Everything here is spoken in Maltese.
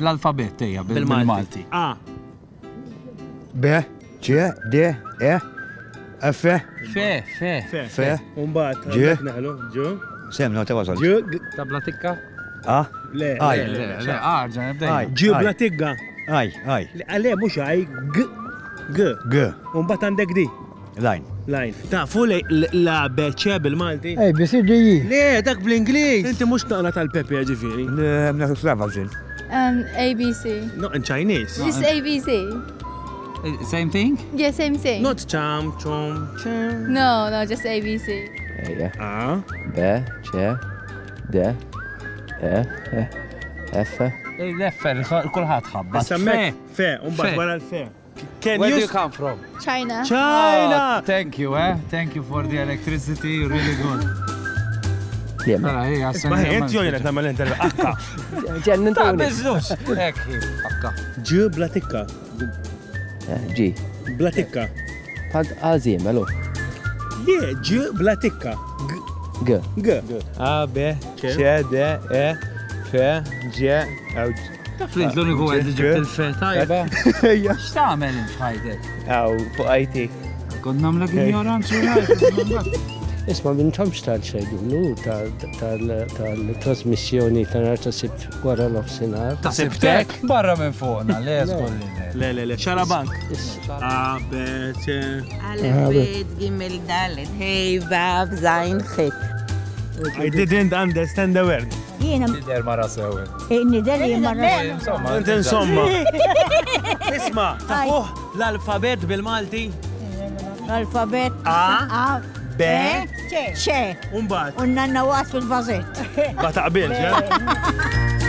L-alfabet tejja bil-Malti. A. B, C, D, E, F, Fe. Umbat. Ġe. Naħlu. Ġu. semna ta' wasal. Ġu. Tabla tikka? A, Le. Aj. Le, arġa, nibdej. Aj. Ġu bla tigga. aj, Għale, mux għaj. G. G. G, Umbat għandek di. line. Line. Ta' fu la beċe bil-Malti. A, B, C, D, E. Le, dak bl-Inglis. Inti mux taqla tal-Pepe ġifiri. Mna slava ġin. ABC. No, in Chinese. Just ABC. Same thing? Yeah, same thing. Not cham, chom, cham. No, just ABC. A. B, C, D, E, F. L-effer, kullħat ħabba. Sammek. Fe. Umbat Fe. wara l-fe. Can Where do you... you come from? China. China. Oh, thank you, eh? Thank you for the electricity, you're really good. Mela, hija, Isma' jent jojna ta' mal-intervju. Akka. ġennin Ta' tawni. biznus. Ekki, akka. Ġu bla tikka. G. Bla tikka. Pad għazim, elu. Le, ġu bla tikka. G. G. A, B, C, D, E, F, G, Aw. Ta' flint l-uniku għed li ġibt il-fe, tajba. X'tagħmel f'ħajdek? Aw, fuq IT. Konna namlek ignoranzu għajt. Isma mintomx tal-xejdu, tal-trasmissjoni ta' sib wara l-ofsinar. Ta' sibtek? Barra minn fuqna, le skolli. Le, xarabank. A, B, C. ألف بيت جيمل دالت هي باب زين خيت I didn't understand the word. Jiena Lider mara sewi. nidalli marra. Insomma, Inti insomma. Isma, ta' fuq l-alfabet bil-Malti. L-alfabet A, B, C. Umbat. Unna nawas fil-fazet. Ma taqbilx, eh?